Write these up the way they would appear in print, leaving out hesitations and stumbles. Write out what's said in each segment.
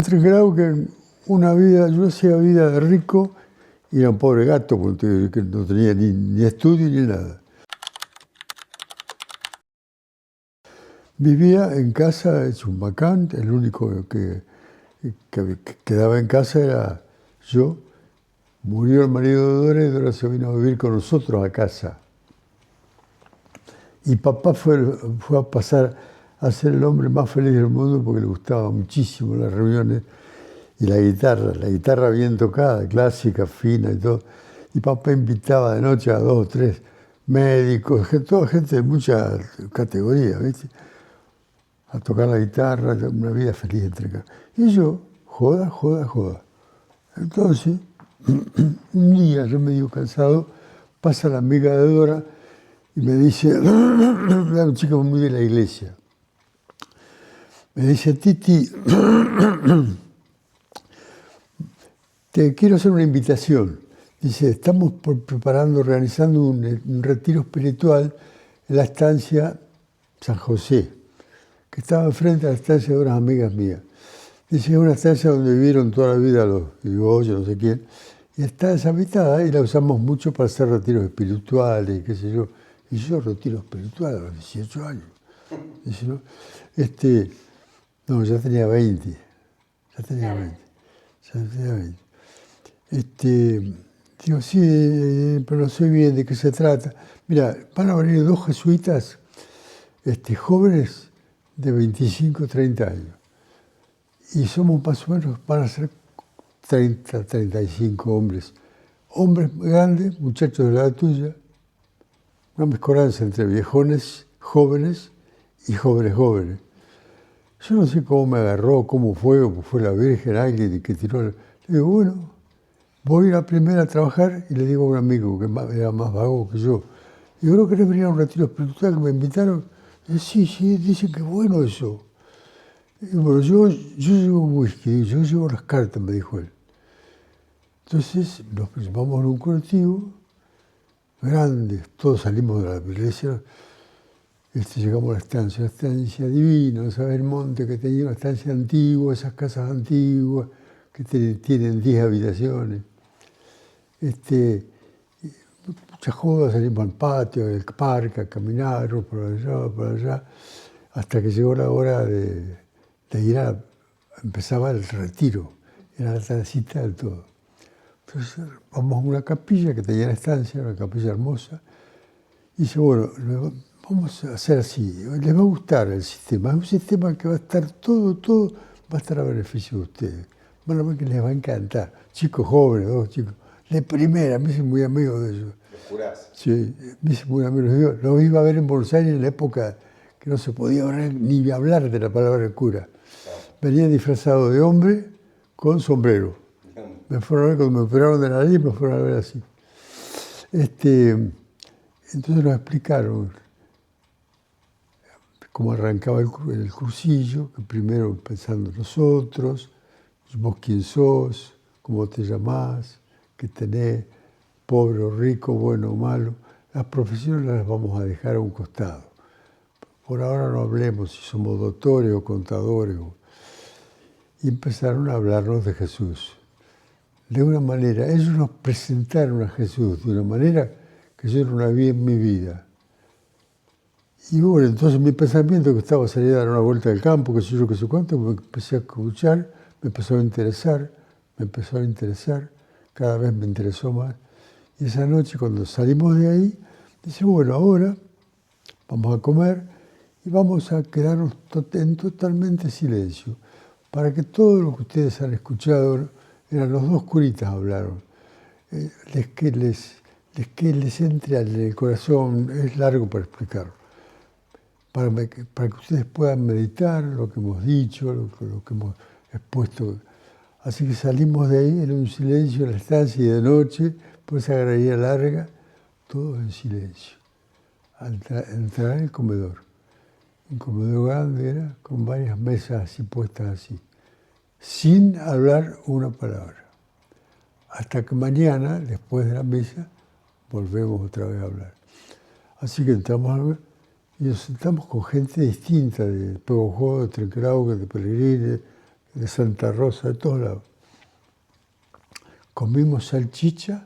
Creo que una vida, yo hacía vida de rico y era un pobre gato porque no tenía ni estudio ni nada. Vivía en casa de Chumbacán, el único que quedaba en casa era yo. Murió el marido de Dora y Dora se vino a vivir con nosotros a casa. Y papá fue a pasar a ser el hombre más feliz del mundo porque le gustaba muchísimo las reuniones y la guitarra bien tocada, clásica, fina y todo. Y papá invitaba de noche a 2 o 3 médicos, toda gente de mucha categoría, ¿viste? A tocar la guitarra, una vida feliz entre casa. Y yo, joda. Entonces, un día, yo medio cansado, pasa la amiga de Dora y me dice, era un chico muy de la iglesia, me dice, Titi, te quiero hacer una invitación. Dice, estamos organizando un retiro espiritual en la estancia San José, que estaba enfrente a la estancia de unas amigas mías. Dice, es una estancia donde vivieron toda la vida los Irigoyen, no sé quién, y está deshabitada y la usamos mucho para hacer retiros espirituales, qué sé yo. Y yo retiro espiritual a los 18 años. Dice, ¿no? No, ya tenía 20. Digo, sí, pero no sé bien de qué se trata. Mira, van a venir 2 jesuitas jóvenes de 25, 30 años. Y somos más o menos, van a ser 30, 35 hombres. Hombres grandes, muchachos de la edad tuya, una mezcolanza entre viejones, jóvenes y jóvenes. Yo no sé cómo me agarró, cómo fue, o fue la Virgen, alguien que tiró. Le digo, bueno, voy a ir a primera a trabajar y le digo a un amigo que era más vago que yo. Digo, ¿no querés venir a un retiro espiritual que me invitaron? Y dice, sí, dicen que bueno eso. Y bueno, yo llevo whisky, yo llevo las cartas, me dijo él. Entonces nos vamos en un colectivo grande, todos salimos de la iglesia, llegamos a la estancia divina, no sabes el monte que tenía una estancia antigua, esas casas antiguas que tienen 10 habitaciones. Muchas jodas, salimos al patio, al parque, a caminar, por allá, hasta que llegó la hora de ir empezaba el retiro, era la tardecita del todo. Entonces vamos a una capilla que tenía la estancia, una capilla hermosa, y dice, bueno, vamos a hacer así, les va a gustar el sistema, es un sistema que va a estar todo va a estar a beneficio de ustedes, van a ver que les va a encantar, chicos jóvenes, 2 chicos, de primera, me hice muy amigo de ellos. ¿Los curás? Sí, me hice muy amigo, los iba a ver en Buenos Aires en la época que no se podía ni hablar de la palabra cura. Venía disfrazado de hombre con sombrero. Me fueron a ver cuando me operaron de la nariz, me fueron a ver así. Entonces nos explicaron cómo arrancaba el cursillo, que primero pensando nosotros, vos quién sos, cómo te llamás, qué tenés, pobre o rico, bueno o malo. Las profesiones las vamos a dejar a un costado. Por ahora no hablemos si somos doctores o contadores. Y empezaron a hablarnos de Jesús. De una manera, ellos nos presentaron a Jesús de una manera que yo no la vi en mi vida. Y bueno, entonces mi pensamiento que estaba saliendo a dar una vuelta al campo, que sé yo, qué sé cuánto, me empecé a escuchar, me empezó a interesar, cada vez me interesó más. Y esa noche cuando salimos de ahí, dice, bueno, ahora vamos a comer y vamos a quedarnos en totalmente silencio, para que todo lo que ustedes han escuchado, eran los 2 curitas hablaron, que les entre en el corazón, es largo para explicarlo, para que ustedes puedan meditar lo que hemos dicho, lo que hemos expuesto. Así que salimos de ahí en un silencio en la estancia y de noche, por esa galería larga, todos en silencio, al entrar en el comedor. Un comedor grande era, con varias mesas así puestas así, sin hablar una palabra. Hasta que mañana, después de la misa, volvemos otra vez a hablar. Así que entramos a ver y nos sentamos con gente distinta, de Peugeot, de Trenkrauge, de Pellegrini, de Santa Rosa, de todos lados. Comimos salchichas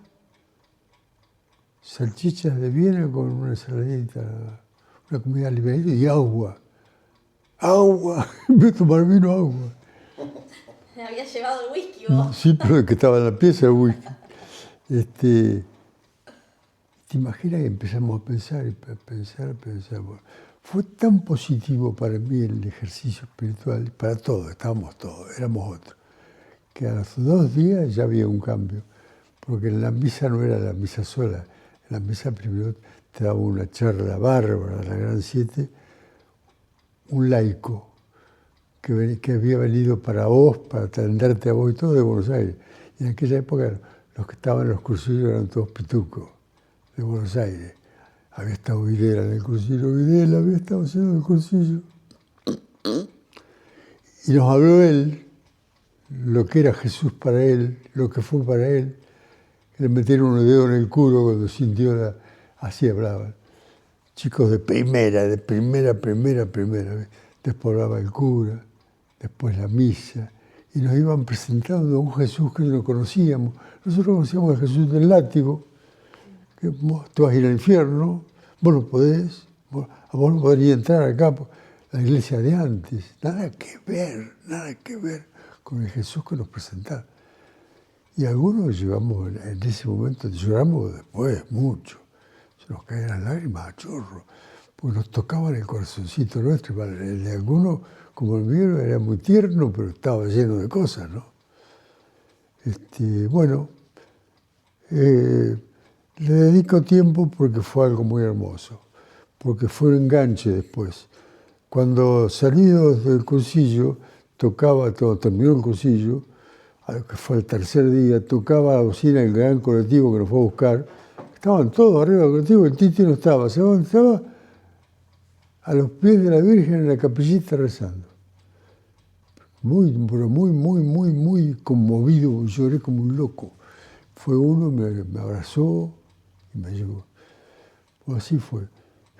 de Viena con una ensaladita, una comida livianita y agua. ¡Agua! Voy a tomar vino, agua. Había llevado el whisky vos. Sí, pero el que estaba en la pieza, el whisky. ¿Te imaginas que empezamos a pensar? Bueno, fue tan positivo para mí el ejercicio espiritual, para todos, estábamos todos, éramos otros, que a los 2 días ya había un cambio, porque en la misa no era la misa sola, en la misa primero te daba una charla bárbara, la Gran Siete, un laico que había venido para vos, para atenderte a vos y todo de Buenos Aires. Y en aquella época los que estaban en los cursillos eran todos pitucos de Buenos Aires. Había estado Videla en el cursillo, Videla había estado haciendo el cursillo. Y nos habló él, lo que era Jesús para él, lo que fue para él. Le metieron un dedo en el culo cuando sintió así hablaban. Chicos de primera. Después hablaba el cura, después la misa. Y nos iban presentando a un Jesús que no conocíamos. Nosotros conocíamos al Jesús del látigo, que vos te vas a ir al infierno, vos no podés, a vos no podrías entrar acá, la iglesia de antes. Nada que ver con el Jesús que nos presentaba. Y algunos llevamos, en ese momento, lloramos después, mucho. Se nos caían las lágrimas a chorro, porque nos tocaban el corazoncito nuestro. El de algunos, como el mío, era muy tierno, pero estaba lleno de cosas, ¿no? Le dedico tiempo porque fue algo muy hermoso, porque fue un enganche después. Cuando salidos del cursillo, terminó el cursillo, que fue el tercer día, tocaba la bocina el gran colectivo que nos fue a buscar. Estaban todos arriba del colectivo, el Titi no estaba. Estaba a los pies de la Virgen en la capillita rezando. Muy conmovido, lloré como un loco. Fue uno, me abrazó y me llevó. Pues así fue.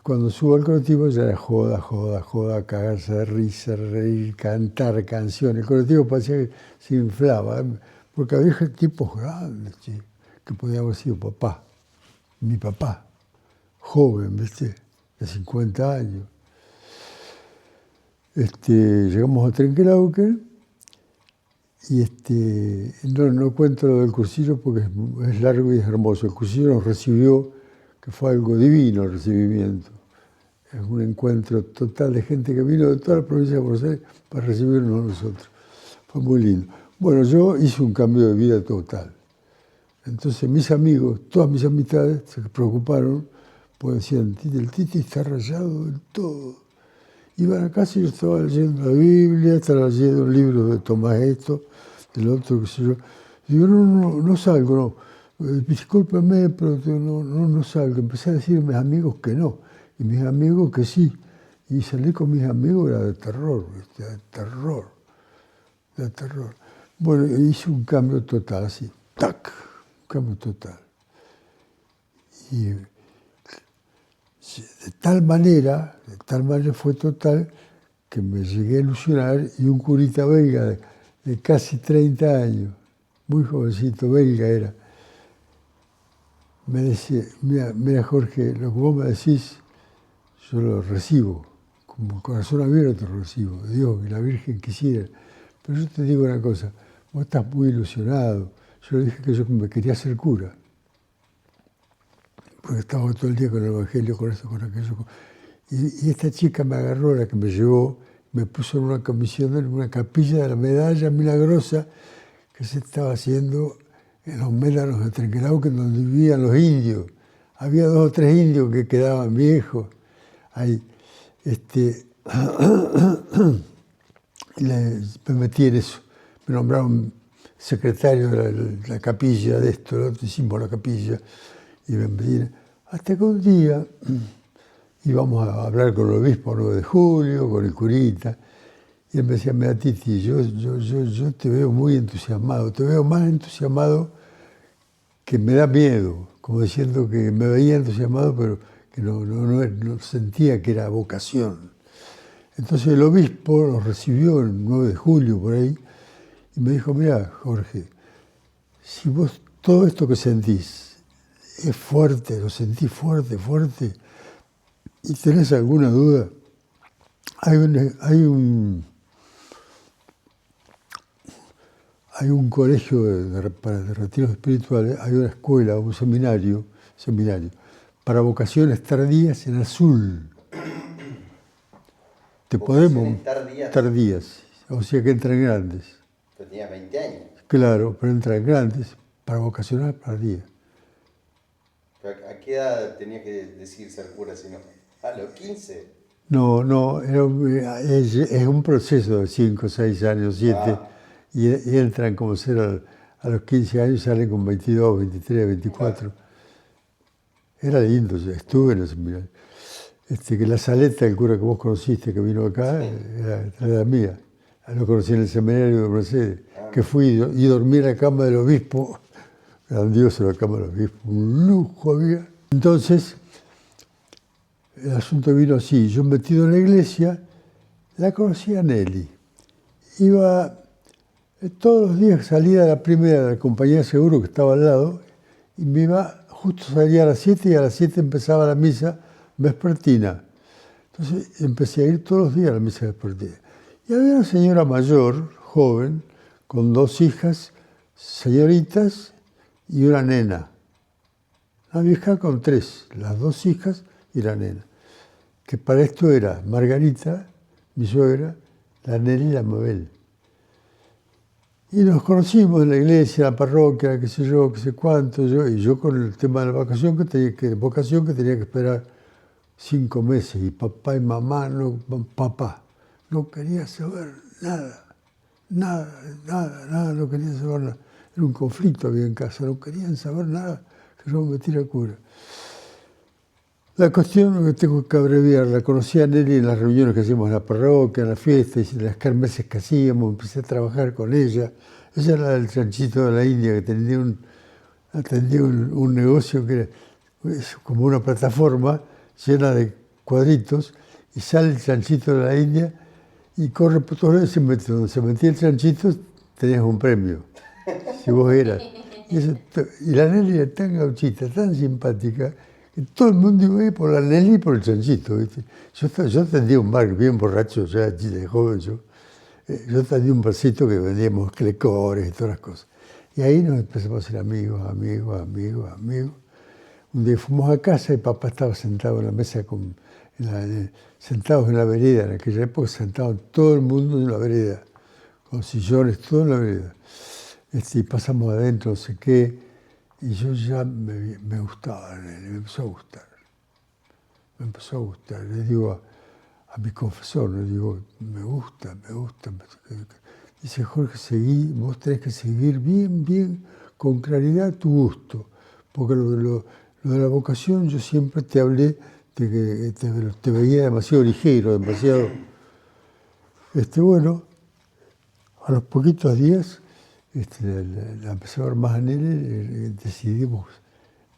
Cuando subo al colectivo ya era joda, cagarse de risa, reír, cantar canciones. El colectivo parecía que se inflaba, porque había tipos grandes, que podían haber sido papá. Mi papá, joven, ¿viste? De 50 años. Llegamos a Trenquelauquen y no cuento lo del cursillo porque es largo y es hermoso. El cursillo nos recibió, que fue algo divino el recibimiento. Es un encuentro total de gente que vino de toda la provincia de Buenos Aires para recibirnos a nosotros. Fue muy lindo. Bueno, yo hice un cambio de vida total. Entonces mis amigos, todas mis amistades se preocuparon porque decían, el Titi está rayado del todo. Iban a casa y yo estaba leyendo la Biblia, estaba leyendo libros de Tomás esto, del otro, qué sé yo. Y yo no salgo, no. Discúlpeme, pero no salgo. Empecé a decir a mis amigos que no, y mis amigos que sí. Y salir con mis amigos era de terror, ¿viste? De terror. Bueno, hice un cambio total, así, ¡tac! Un cambio total. Y de tal manera fue total que me llegué a ilusionar y un curita belga de casi 30 años, muy jovencito, belga era, me decía, mira Jorge, lo que vos me decís, yo lo recibo, como corazón abierto lo recibo, Dios y la Virgen quisiera. Pero yo te digo una cosa, vos estás muy ilusionado. Yo le dije que yo me quería hacer cura, porque estaba todo el día con el Evangelio, con esto, con aquello. Y esta chica me agarró, la que me llevó, me puso en una comisión, en una capilla de la Medalla Milagrosa que se estaba haciendo en los médanos de Trenquelauquen, donde vivían los indios. Había 2 o 3 indios que quedaban viejos ahí. Me metí en eso. Me nombraron secretario de la capilla, de esto, lo otro, hicimos la capilla. Y me metí. Hasta que un día íbamos a hablar con el obispo 9 de julio, con el curita, y él me decía, mira Titi, yo te veo muy entusiasmado, te veo más entusiasmado que me da miedo, como diciendo que me veía entusiasmado, pero que no sentía que era vocación. Entonces el obispo nos recibió el 9 de julio por ahí, y me dijo, mira, Jorge, si vos todo esto que sentís es fuerte, lo sentís fuerte, fuerte, y tenés alguna duda, hay un colegio para retiros espirituales, hay una escuela, un seminario, para vocaciones tardías en Azul. Te podemos... Tardías, o sea que entran grandes. Pero tenías 20 años. Claro, pero entran grandes para vocacionar tardías. ¿A qué edad tenías que decir ser cura si no? ¿A los 15? No, es un proceso de 5, 6 años, 7, y entran como ser a los 15 años, salen con 22, 23, 24. Era lindo, yo estuve en el seminario. Que la Saleta, el cura que vos conociste, que vino acá, era mía. Lo conocí en el seminario de Mercedes, que fui y dormí en la cama del obispo, grandioso la cama del obispo, un lujo había. Entonces, el asunto vino así, yo metido en la iglesia, la conocí a Nelly. Iba, todos los días salía a la primera de la compañía de seguro que estaba al lado, y me iba, justo salía a las 7 y a las 7 empezaba la misa vespertina. Entonces empecé a ir todos los días a la misa vespertina. Y había una señora mayor, joven, con 2 hijas, señoritas y una nena. Una vieja con 3, las 2 hijas y la nena. Que para esto era Margarita, mi suegra, la Nelly y la Mabel. Y nos conocimos en la iglesia, en la parroquia, qué sé yo, qué sé cuánto, y yo con el tema de la vocación que tenía que esperar 5 meses, y papá y mamá, papá no quería saber nada, no quería saber nada. Era un conflicto había en casa, no querían saber nada, que yo me metiera a cura. La cuestión que tengo que abreviar, la conocí a Nelly en las reuniones que hacíamos en la parroquia, en las fiestas, y en las kermeses que hacíamos, empecé a trabajar con ella. Ella era el chanchito de la India que atendía un negocio que era como una plataforma llena de cuadritos, y sale el chanchito de la India y corre por todos lados, donde se metía el chanchito tenías un premio, si vos eras. Y la Nelly era tan gauchita, tan simpática, que todo el mundo iba a ir por la Nelly y por el chanchito, ¿viste? Yo atendía un bar bien borracho, ya de joven yo atendía un barcito que vendíamos clecores y todas las cosas. Y ahí nos empezamos a ser amigos. Un día fuimos a casa y papá estaba sentado en la mesa, sentados en la vereda. En aquella época sentaban todo el mundo en la vereda, con sillones, todo en la vereda. Y pasamos adentro, no sé qué, y yo ya me gustaba, me empezó a gustar. Le digo a mi confesor, le digo, me gusta. Dice, Jorge, vos tenés que seguir bien, con claridad tu gusto, porque lo de la vocación yo siempre te hablé de que te veía demasiado ligero, demasiado... Bueno, a los poquitos días, la empecé a ver más a Nelly, decidimos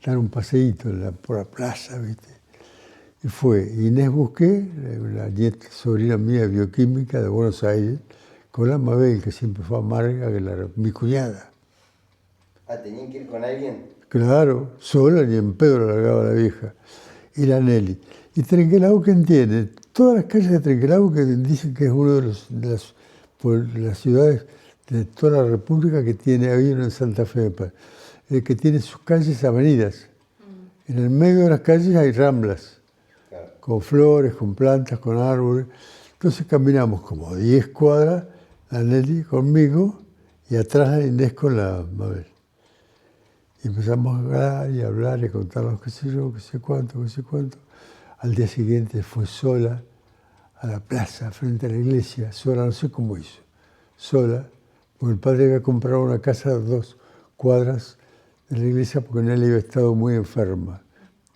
dar un paseíto por la plaza, ¿viste? Y fue Inés Busqué, la nieta, sobrina mía de bioquímica de Buenos Aires, con la Mabel, que siempre fue amarga, que mi cuñada. Ah, ¿tenían que ir con alguien? Claro, sola ni en pedo la largaba la vieja. Y la Nelly. Y Trenquelao, ¿quién tiene? Todas las calles de Trenquelao, que dicen que es una de las ciudades de toda la República que tiene, hay uno en Santa Fe, que tiene sus calles avenidas. En el medio de las calles hay ramblas, claro, con flores, con plantas, con árboles. Entonces caminamos como 10 cuadras, la Nelly conmigo, y atrás la Inés con la Mabel. Y empezamos a hablar y a contarnos qué sé yo, qué sé cuánto. Al día siguiente fue sola a la plaza, frente a la iglesia, sola, no sé cómo hizo, sola, porque el padre había comprado una casa a 2 cuadras de la iglesia porque Nelly había estado muy enferma.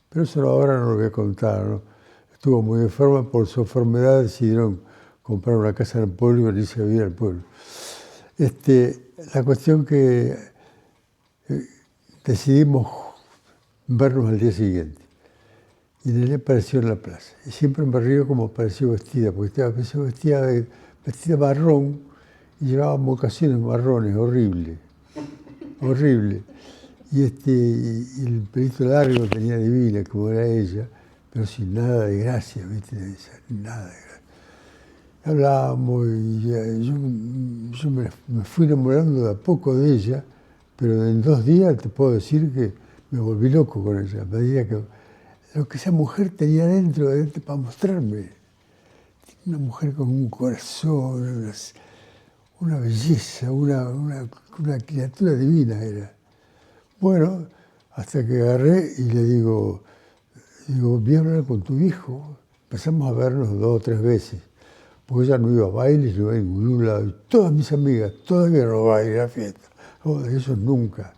Pero eso ahora no lo voy a contar, ¿no? Estuvo muy enferma, por su enfermedad decidieron comprar una casa en el pueblo y venirse a vivir al pueblo. La cuestión que decidimos vernos al día siguiente. Y Nelly apareció en la plaza. Y siempre me río como apareció vestida, porque apareció vestida marrón y llevaba mocasines marrones, horrible, horrible. Y el pelito largo tenía divina, como era ella, pero sin nada de gracia, ¿viste? Nada de gracia. Hablábamos y yo me fui enamorando de a poco de ella, pero en 2 días te puedo decir que me volví loco con ella. Me decía que lo que esa mujer tenía dentro para mostrarme. Una mujer con un corazón, una belleza, una criatura divina era. Bueno, hasta que agarré y le digo, voy a hablar con tu hijo. Empezamos a vernos 2 o 3 veces, porque ella no iba a bailes, no iba a ningún lado. Y todas mis amigas, todavía no bailan a fiesta. Oh, de eso nunca.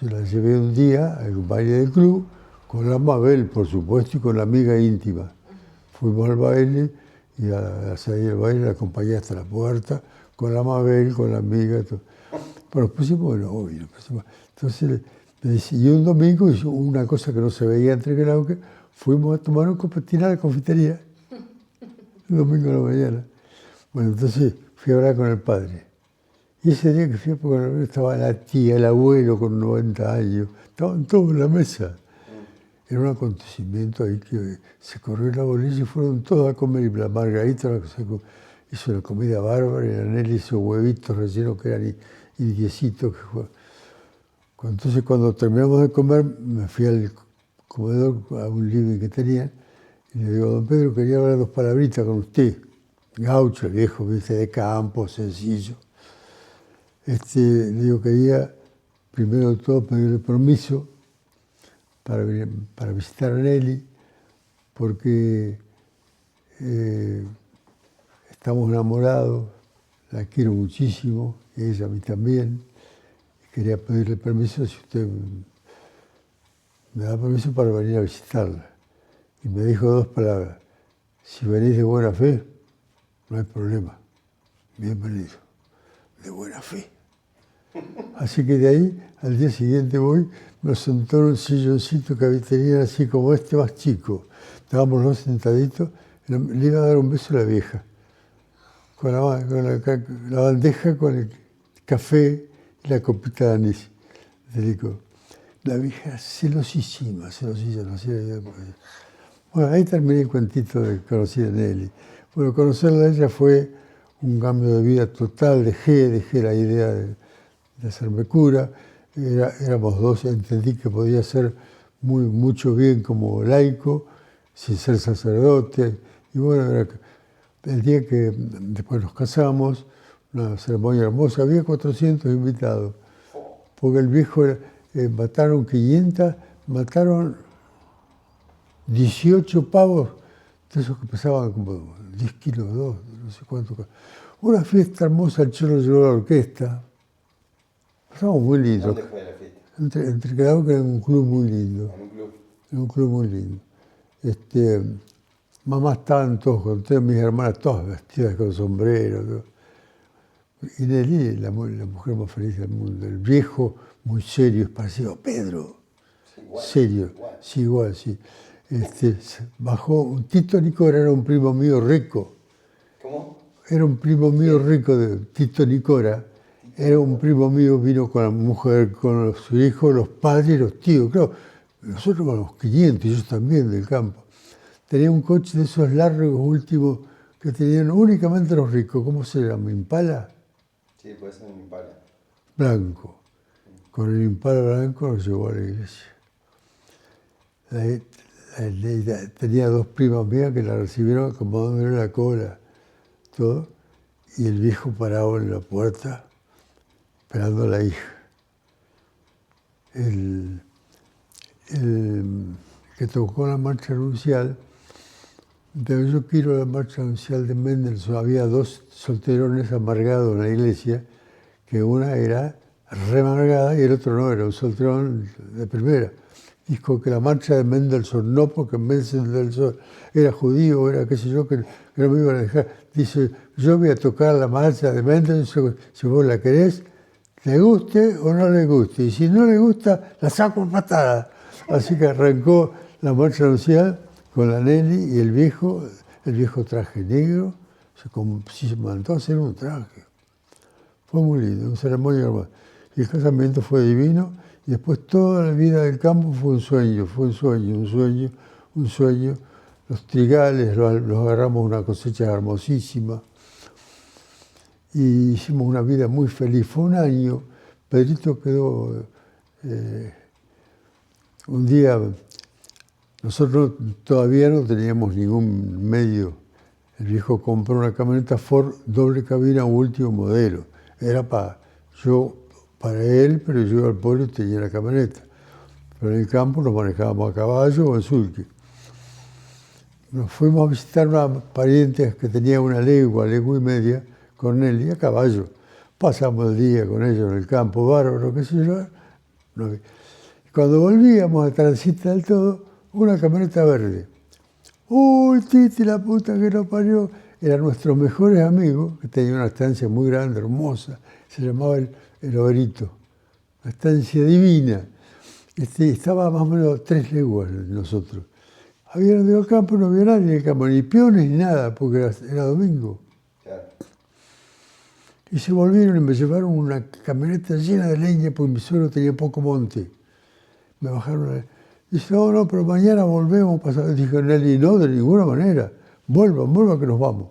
Yo la llevé un día al baile del club, con la Mabel, por supuesto, y con la amiga íntima. Fuimos al baile y a salir del baile la acompañé hasta la puerta, con la Mabel, con la amiga. Todo. Pero nos pusimos de novio. Entonces, me dice, y un domingo hizo una cosa que no se veía entre que fuimos a tomar un copetín a la confitería. El domingo de la mañana. Bueno, entonces fui a hablar con el padre. Y ese día que fui a hablar con él estaba la tía, el abuelo con 90 años. Estaban todos en la mesa. Era un acontecimiento ahí que se corrió la bolilla y fueron todos a comer. Y la Margarita hizo una comida bárbara y la Nelly hizo huevitos rellenos que eran indiecitos. Entonces cuando terminamos de comer me fui al comedor a un living que tenía y le digo, don Pedro, quería hablar 2 palabritas con usted. Gaucho, el viejo, viste, de campo, sencillo. Le digo, quería primero de todo pedirle permiso para visitar a Nelly, porque estamos enamorados, la quiero muchísimo, y ella a mí también. Quería pedirle permiso, si usted me da permiso para venir a visitarla. Y me dijo 2 palabras, si venís de buena fe, no hay problema, bienvenido, de buena fe. Así que de ahí, al día siguiente voy, me sentó en un silloncito que tenía así como este, más chico. Estábamos los sentaditos, le iba a dar un beso a la vieja, con la bandeja con el café y la copita de anís. Le digo, la vieja celosísima, no sé. Bueno, ahí terminé el cuentito de conocer a Nelly. Bueno, conocerla a ella fue un cambio de vida total, dejé la idea de hacerme cura, éramos 2, entendí que podía hacer mucho bien como laico, sin ser sacerdote, y bueno, el día que después nos casamos, una ceremonia hermosa, había 400 invitados, porque el viejo mataron 500, mataron 18 pavos, de esos que pesaban como 10 kilos, no sé cuánto. Una fiesta hermosa, el Cholo llevó la orquesta. Pasamos muy lindo. ¿Dónde fue la fiesta? Entre quedamos que era un club muy lindo. ¿En un club? En un club muy lindo. Mamá estaban todos contentos, mis hermanas todas vestidas con sombrero. Todo. Y Nelly, la mujer más feliz del mundo. El viejo, muy serio, es parecido a Pedro. Sí, igual, serio. Igual. Sí, igual, sí. Bajó, Tito Nicora era un primo mío rico. ¿Cómo? Era un primo mío rico de Tito Nicora. Era un primo mío, vino con la mujer, con su hijo, los padres y los tíos. Claro, nosotros éramos 500, y ellos también del campo. Tenía un coche de esos largos últimos que tenían únicamente los ricos. ¿Cómo se llama? ¿Impala? Sí, puede ser un Impala. Blanco. Con el Impala blanco nos llevó a la iglesia. Tenía 2 primas mías que la recibieron acomodándole la cola, todo. Y el viejo parado en la puerta, esperando a la hija. El que tocó la marcha nupcial, pero yo quiero la marcha nupcial de Mendelssohn. Había 2 solterones amargados en la iglesia, que una era remargada y el otro no, era un solterón de primera. Dijo que la marcha de Mendelssohn no, porque Mendelssohn era judío, era qué sé yo, que no me iban a dejar. Dice, yo voy a tocar la marcha de Mendelssohn, si vos la querés, le guste o no le guste. Y si no le gusta, la saco en patada. Así que arrancó la marcha nupcial con la Nelly y el viejo traje negro, se mandó a hacer un traje. Fue muy lindo, una ceremonia hermosa. Y el casamiento fue divino, y después toda la vida del campo fue un sueño, un sueño. Los trigales los agarramos una cosecha hermosísima, y hicimos una vida muy feliz. Fue un año, Pedrito quedó, un día, nosotros todavía no teníamos ningún medio. El viejo compró una camioneta Ford doble cabina último modelo. Era para él, pero yo al pueblo tenía la camioneta. Pero en el campo nos manejábamos a caballo o en sulky. Nos fuimos a visitar una pariente que tenía una legua y media, con Nelly, a caballo. Pasamos el día con ellos en el campo, bárbaro, qué sé yo. Cuando volvíamos a transitar del todo, una camioneta verde. ¡Uy, Titi, la puta que nos parió! Eran nuestros mejores amigos, que tenía una estancia muy grande, hermosa. Se llamaba el Obrito. Una estancia divina. Estaba más o menos 3 leguas de nosotros. Habían ido al campo, no había nadie en el campo, ni peones ni nada, porque era domingo. Claro. Y se volvieron y me llevaron una camioneta llena de leña, porque mi suegro tenía poco monte. Me bajaron. Dice, no, pero mañana volvemos. Dije, Nelly, no, de ninguna manera. Vuelvan que nos vamos.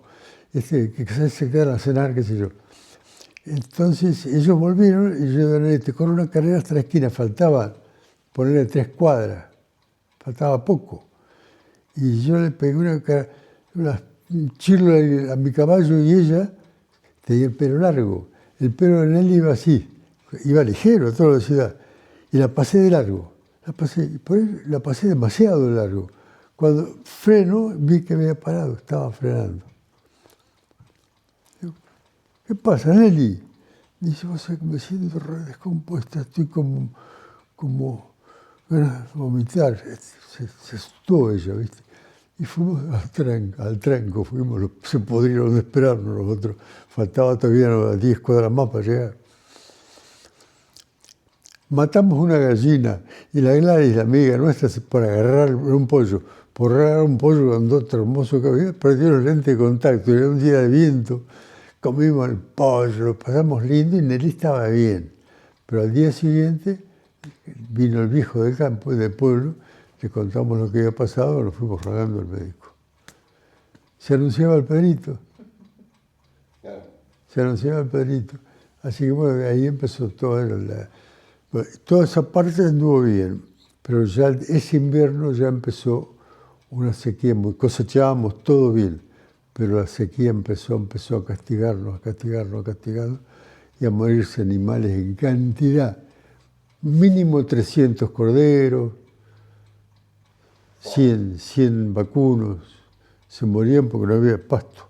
Que se quedan a cenar, qué sé yo. Entonces ellos volvieron y yo Nelly, te corro una carrera hasta la esquina. Faltaba ponerle 3 cuadras. Faltaba poco. Y yo le pegué un chirlo a mi caballo, y ella tenía el pelo largo. El pelo de Nelly iba así, iba ligero a toda la ciudad. Y la pasé de largo. La pasé demasiado de largo. Cuando freno, vi que había parado, estaba frenando. Digo, ¿qué pasa, Nelly? Dice, vos sabés que me siento re descompuesta, estoy como ganas de vomitar. Se asustó ella, ¿viste? Y fuimos al tranco, se podrían de esperarnos nosotros. Faltaba todavía 10 cuadras más para llegar. Matamos una gallina y la Gladys, la amiga nuestra, por agarrar un pollo con otro hermoso que había, perdió el lente de contacto. Era un día de viento, comimos el pollo, lo pasamos lindo y Nelly estaba bien. Pero al día siguiente vino el viejo del campo y del pueblo, le contamos lo que había pasado, nos fuimos rogando al médico. Se anunciaba el Pedrito. Claro. Se anunciaba el Pedrito. Así que bueno, ahí empezó toda esa parte anduvo bien, pero ya ese invierno ya empezó una sequía, cosechábamos todo bien, pero la sequía empezó a castigarnos, y a morirse animales en cantidad. Mínimo 300 corderos, 100 vacunos, se morían porque no había pasto.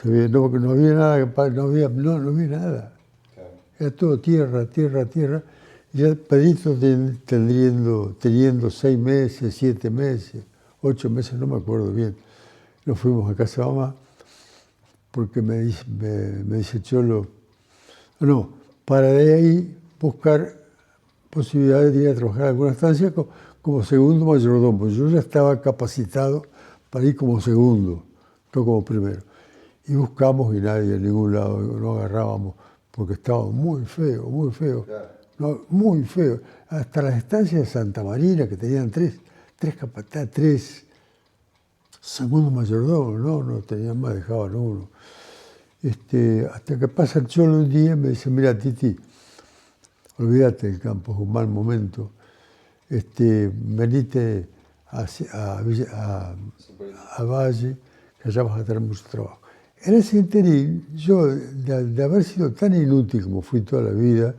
No había nada. Era todo tierra. Ya Pedrito teniendo 6 meses, 7 meses, 8 meses, no me acuerdo bien. Nos fuimos a casa de mamá porque me dice Cholo, para de ahí buscar posibilidades de ir a trabajar en alguna estancia como segundo mayordomo. Yo ya estaba capacitado para ir como segundo, no como primero. Y buscamos y nadie en ningún lado, no agarrábamos, porque estaba muy feo. Claro. No, muy feo. Hasta las estancias de Santa Marina, que tenían tres capataces, 3 segundos mayordomos, no tenían más, dejaban uno. Hasta que pasa el Cholo un día y me dice, mira, Titi, olvídate del campo, es un mal momento. Venite a Valle, que allá vas a tener mucho trabajo. En ese interín, yo, de haber sido tan inútil como fui toda la vida,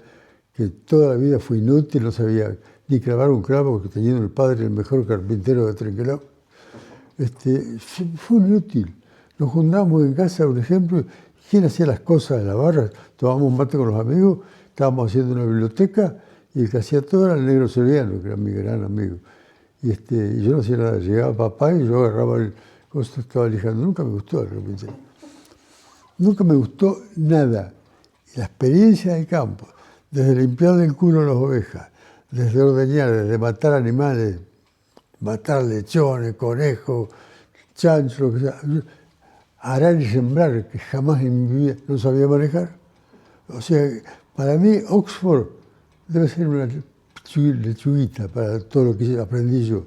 que toda la vida fui inútil, no sabía ni clavar un clavo, porque teniendo el padre el mejor carpintero de Trenquelao, fue inútil. Nos juntamos en casa, por ejemplo, ¿quién hacía las cosas de la barra? Tomábamos mate con los amigos, estábamos haciendo una biblioteca, y el que hacía todo era el negro Severiano, que era mi gran amigo. Y yo no hacía nada, llegaba papá y yo agarraba el costo, estaba lijando. Nunca me gustó el carpintero. Nunca me gustó nada. Y la experiencia del campo, desde limpiarle el culo a las ovejas, desde ordeñar, desde matar animales, matar lechones, conejos, chanchos, lo que sea, arar y sembrar, que jamás en mi vida no sabía manejar, O sea, para mí Oxford debe ser una lechuguita para todo lo que aprendí yo.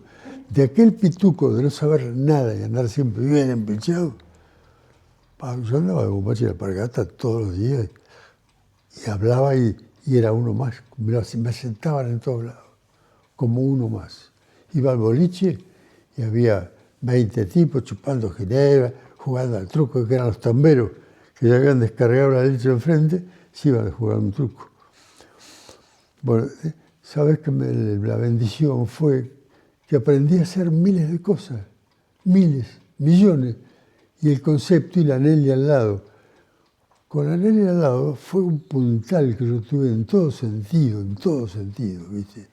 De aquel pituco de no saber nada y andar siempre bien empechado, yo andaba de bombacha y de alpargata todos los días y hablaba y era uno más. Me sentaban en todos lados, como uno más. Iba al boliche y había 20 tipos chupando ginebra, jugando al truco, que eran los tamberos, que ya habían descargado la leche enfrente, se iban a jugar un truco. Bueno, sabes que la bendición fue que aprendí a hacer miles de cosas, miles, millones, y el concepto y la Nelly al lado. Con la Nelly al lado fue un puntal que yo tuve en todo sentido, ¿viste?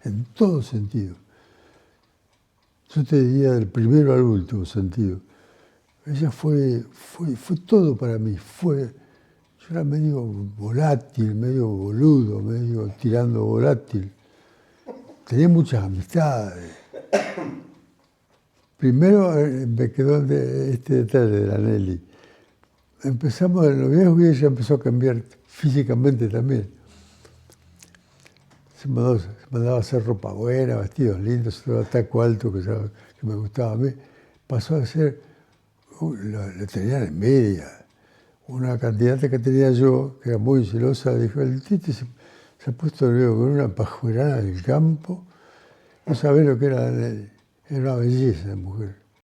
En todo sentido. Yo te diría del primero al último sentido. Ella fue todo para mí. Yo era medio volátil, medio boludo, medio tirando volátil. Tenía muchas amistades. Primero me quedó este detalle de la Nelly. Empezamos el noviazgo y ella empezó a cambiar físicamente también. Se mandaba a hacer ropa buena, vestidos lindos, todo taco alto que me gustaba a mí. Pasó a ser, le tenían envidia. Una candidata que tenía yo, que era muy celosa, dijo, el Tite se ha puesto luego con una pajuerana del campo. No sabés lo que era la Nelly. Era una belleza de mujer.